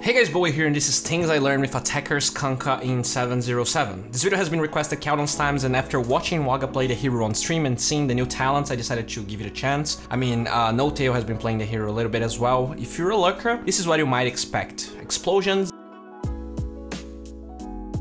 Hey guys, Bowie here, and this is things I learned with attackers Kunkka in 707. This video has been requested countless times, and after watching Waga play the hero on stream and seeing the new talents, I decided to give it a chance. I mean, No Tail has been playing the hero a little bit as well. If you're a lurker, this is what you might expect. Explosions,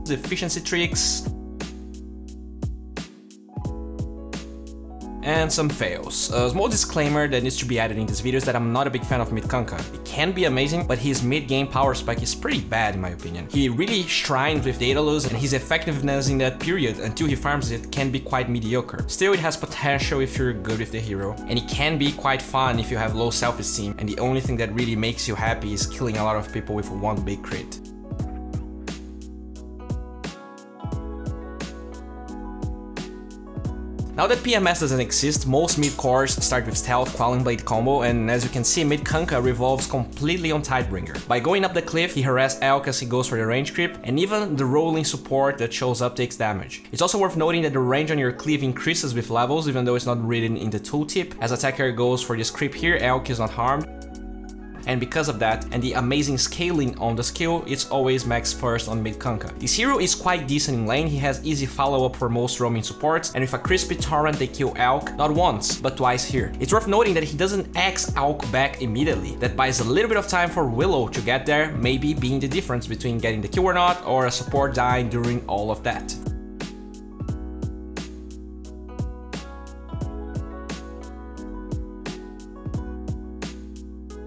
efficiency tricks, and some fails. A small disclaimer that needs to be added in this video is that I'm not a big fan of mid Kunkka. It can be amazing, but his mid-game power spike is pretty bad in my opinion. He really shines with Daedalus, and his effectiveness in that period until he farms it can be quite mediocre. Still, it has potential if you're good with the hero, and it can be quite fun if you have low self-esteem, and the only thing that really makes you happy is killing a lot of people with one big crit. Now that PMS doesn't exist, most mid cores start with Stealth, Quelling Blade combo, and as you can see, mid Kunkka revolves completely on Tidebringer. By going up the cliff, he harasses Elk as he goes for the range creep, and even the rolling support that shows up takes damage. It's also worth noting that the range on your cleave increases with levels, even though it's not written in the tooltip. As attacker goes for this creep here, Elk is not harmed. And because of that, and the amazing scaling on the skill, it's always max first on mid Kunkka. This hero is quite decent in lane, he has easy follow-up for most roaming supports, and with a crispy torrent they kill Elk, not once, but twice here. It's worth noting that he doesn't X Elk back immediately. That buys a little bit of time for Willow to get there, maybe being the difference between getting the kill or not, or a support dying during all of that.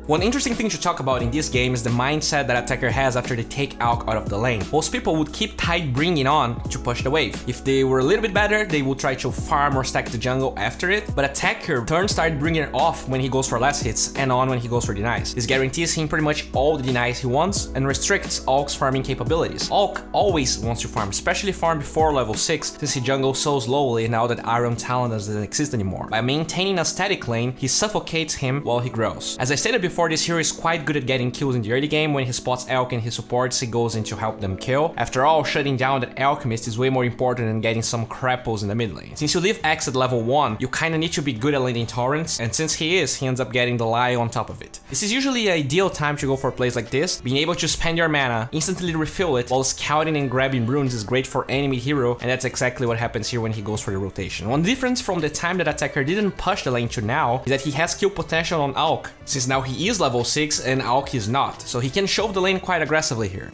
One interesting thing to talk about in this game is the mindset that attacker has after they take Elk out of the lane. Most people would keep Tidebringing on to push the wave. If they were a little bit better, they would try to farm or stack the jungle after it, but attacker turns Tidebringing off when he goes for less hits and on when he goes for denies. This guarantees him pretty much all the denies he wants and restricts Ulk's farming capabilities. Ulk always wants to farm, especially farm before level 6, since he jungles so slowly now that Iron Talon doesn't exist anymore. By maintaining a static lane, he suffocates him while he grows. As I stated before, this hero is quite good at getting kills in the early game. When he spots Elk and his supports, he goes in to help them kill. After all, shutting down that Alchemist is way more important than getting some crapples in the mid lane. Since you leave X at level 1, you kinda need to be good at laning torrents, and since he ends up getting the Lie on top of it. This is usually the ideal time to go for plays like this. Being able to spend your mana, instantly refill it, while scouting and grabbing runes is great for any mid hero, and that's exactly what happens here when he goes for the rotation. One difference from the time that attacker didn't push the lane to now is that he has kill potential on Elk, since now he is level 6 and Elk is not, so he can shove the lane quite aggressively here.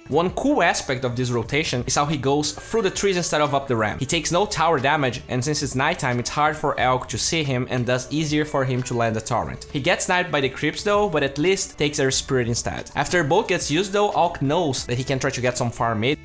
One cool aspect of this rotation is how he goes through the trees instead of up the ramp. He takes no tower damage, and since it's nighttime, it's hard for Elk to see him and thus easier for him to land the torrent. He gets sniped by the creeps though, but at least takes their spirit instead. After both gets used though, Elk knows that he can try to get some farm mid.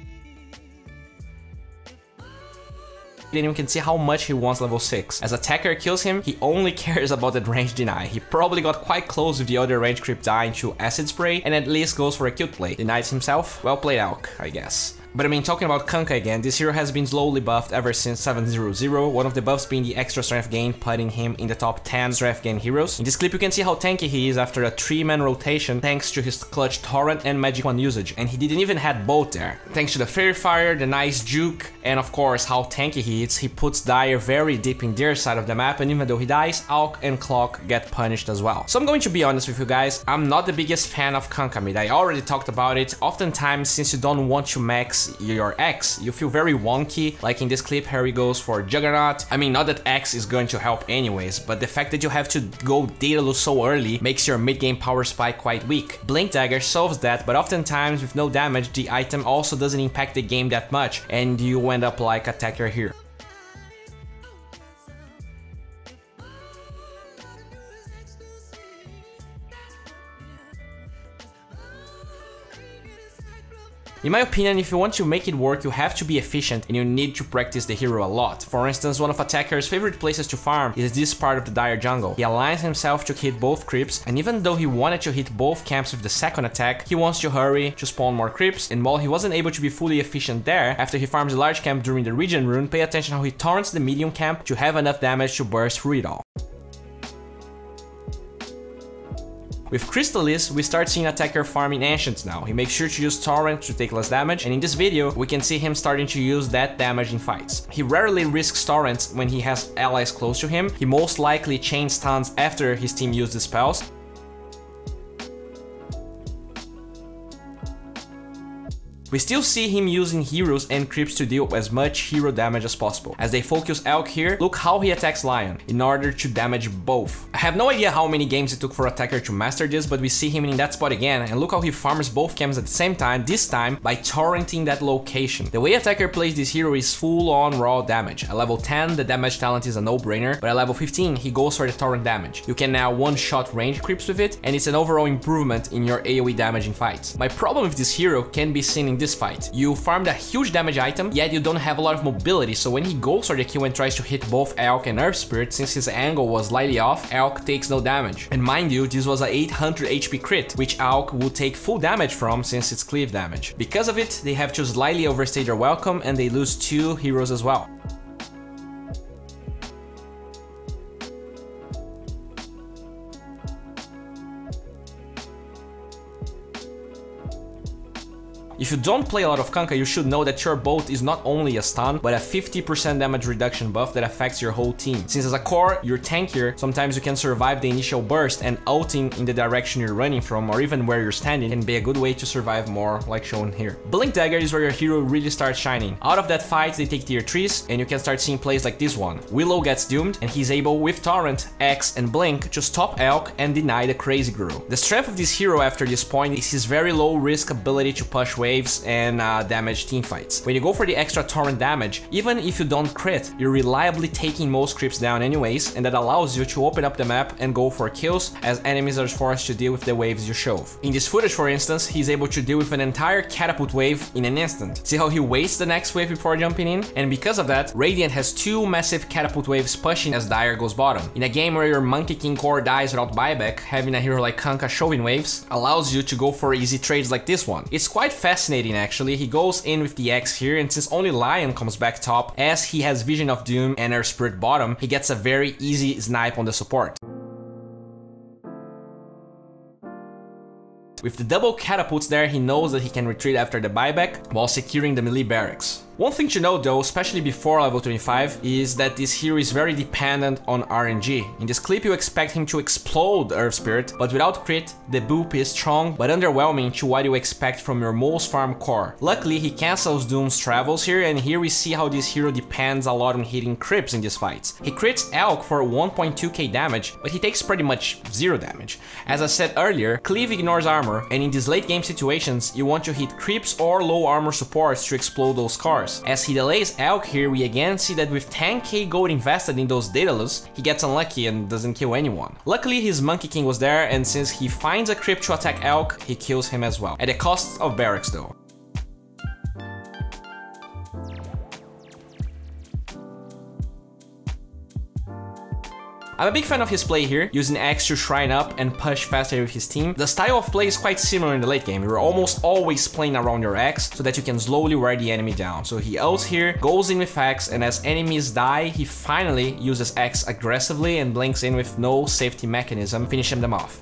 Then you can see how much he wants level 6. As attacker kills him, he only cares about that range deny. He probably got quite close with the other range creep dying to acid spray, and at least goes for a cute play. Denies himself? Well played, Elk, I guess. But I mean, talking about Kunkka again, this hero has been slowly buffed ever since 700, one of the buffs being the extra strength gain, putting him in the top 10 strength gain heroes. In this clip you can see how tanky he is after a 3-man rotation thanks to his clutch torrent and magic wand usage, and he didn't even have both there. Thanks to the fairy fire, the nice juke, and of course how tanky he is, he puts Dire very deep in their side of the map, and even though he dies, Elk and Clock get punished as well. So I'm going to be honest with you guys, I'm not the biggest fan of Kunkka mid. I already talked about it. Oftentimes, since you don't want to max your X, you feel very wonky. Like in this clip, Harry goes for Juggernaut. I mean, not that X is going to help anyways, but the fact that you have to go Daedalus so early makes your mid-game power spike quite weak. Blink Dagger solves that, but oftentimes with no damage, the item also doesn't impact the game that much, and you end up like attacker here. In my opinion, if you want to make it work, you have to be efficient and you need to practice the hero a lot. For instance, one of attacker's favorite places to farm is this part of the Dire jungle. He aligns himself to hit both creeps, and even though he wanted to hit both camps with the second attack, he wants to hurry to spawn more creeps, and while he wasn't able to be fully efficient there, after he farms a large camp during the regen rune, pay attention how he torrents the medium camp to have enough damage to burst through it all. With Crystallis, we start seeing attacker farming Ancients now. He makes sure to use Torrent to take less damage, and in this video, we can see him starting to use that damage in fights. He rarely risks Torrents when he has allies close to him. He most likely chains stuns after his team uses spells. We still see him using heroes and creeps to deal as much hero damage as possible. As they focus Elk here, look how he attacks Lion, in order to damage both. I have no idea how many games it took for attacker to master this, but we see him in that spot again, and look how he farms both camps at the same time, this time by torrenting that location. The way attacker plays this hero is full on raw damage. At level 10, the damage talent is a no-brainer, but at level 15, he goes for the torrent damage. You can now one-shot range creeps with it, and it's an overall improvement in your AoE damage in fights. My problem with this hero can be seen in this fight. You farmed a huge damage item, yet you don't have a lot of mobility, so when he goes for the kill and tries to hit both Elk and Earth Spirit, since his angle was slightly off, Elk takes no damage. And mind you, this was a 800 HP crit, which Elk would take full damage from since it's cleave damage. Because of it, they have to slightly overstay their welcome and they lose 2 heroes as well. If you don't play a lot of Kunkka, you should know that your bolt is not only a stun, but a 50% damage reduction buff that affects your whole team. Since as a core, you're tankier, sometimes you can survive the initial burst, and ulting in the direction you're running from, or even where you're standing, can be a good way to survive more, like shown here. Blink Dagger is where your hero really starts shining. Out of that fight, they take tier 3s, and you can start seeing plays like this one. Willow gets doomed, and he's able, with Torrent, X, and Blink, to stop Elk and deny the Crazy Girl. The strength of this hero after this point is his very low risk ability to push waves and damage team fights. When you go for the extra torrent damage, even if you don't crit, you're reliably taking most creeps down anyways, and that allows you to open up the map and go for kills as enemies are forced to deal with the waves you shove. In this footage, for instance, he's able to deal with an entire catapult wave in an instant. See how he waits the next wave before jumping in? And because of that, Radiant has 2 massive catapult waves pushing as Dire goes bottom. In a game where your Monkey King core dies without buyback, having a hero like Kunkka shoving waves allows you to go for easy trades like this one. It's quite fascinating actually. He goes in with the X here, and since only Lion comes back top, as he has Vision of Doom and Earth Spirit bottom, he gets a very easy snipe on the support. With the double catapults there, he knows that he can retreat after the buyback while securing the melee barracks. One thing to note though, especially before level 25, is that this hero is very dependent on RNG. In this clip you expect him to explode Earth Spirit, but without crit, the boop is strong but underwhelming to what you expect from your most farm core. Luckily he cancels Doom's travels here, and here we see how this hero depends a lot on hitting creeps in these fights. He crits Elk for 1.2k damage, but he takes pretty much 0 damage. As I said earlier, cleave ignores armor, and in these late game situations you want to hit creeps or low armor supports to explode those cars. As he delays Elk here, we again see that with 10k gold invested in those Daedalus, he gets unlucky and doesn't kill anyone. Luckily his Monkey King was there, and since he finds a creep to attack Elk, he kills him as well. At the cost of barracks though. I'm a big fan of his play here, using X to shrine up and push faster with his team. The style of play is quite similar in the late game. You're almost always playing around your X so that you can slowly wear the enemy down. So he ults here, goes in with X, and as enemies die, he finally uses X aggressively and blinks in with no safety mechanism, finishing them off.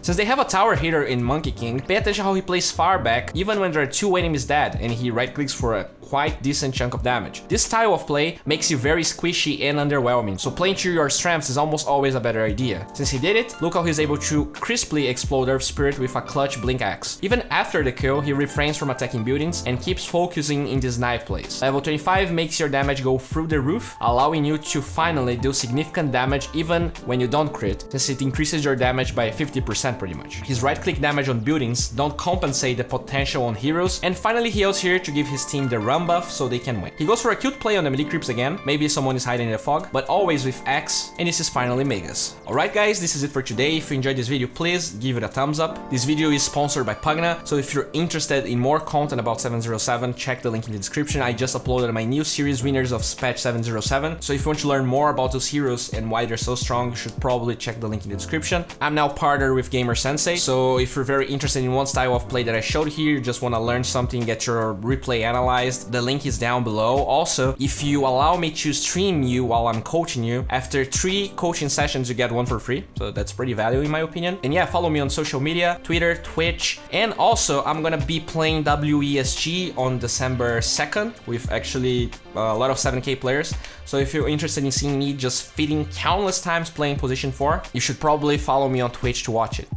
Since they have a tower hitter in Monkey King, pay attention how he plays far back even when there are 2 enemies dead and he right clicks for a quite decent chunk of damage. This style of play makes you very squishy and underwhelming, so playing to your strengths is almost always a better idea. Since he did it, look how he's able to crisply explode Earth Spirit with a clutch Blink Axe. Even after the kill, he refrains from attacking buildings and keeps focusing in these knife plays. Level 25 makes your damage go through the roof, allowing you to finally do significant damage even when you don't crit, since it increases your damage by 50% pretty much. His right click damage on buildings don't compensate the potential on heroes, and finally he ults here to give his team the run buff so they can win. He goes for a cute play on the melee creeps again, maybe someone is hiding in the fog, but always with X, and this is finally Megas. Alright guys, this is it for today. If you enjoyed this video, please give it a thumbs up. This video is sponsored by Pvgna, so if you're interested in more content about 707, check the link in the description. I just uploaded my new series winners of patch 707, so if you want to learn more about those heroes and why they're so strong, you should probably check the link in the description. I'm now partnered with gamersensei, so if you're very interested in one style of play that I showed here, you just want to learn something, get your replay analyzed, The link is down below. Also, if you allow me to stream you while I'm coaching you, after 3 coaching sessions, you get 1 for free. So that's pretty valuable in my opinion. And yeah, follow me on social media, Twitter, Twitch. And also, I'm gonna be playing WESG on December 2nd with actually a lot of 7K players. So if you're interested in seeing me just feeding countless times playing position 4, you should probably follow me on Twitch to watch it.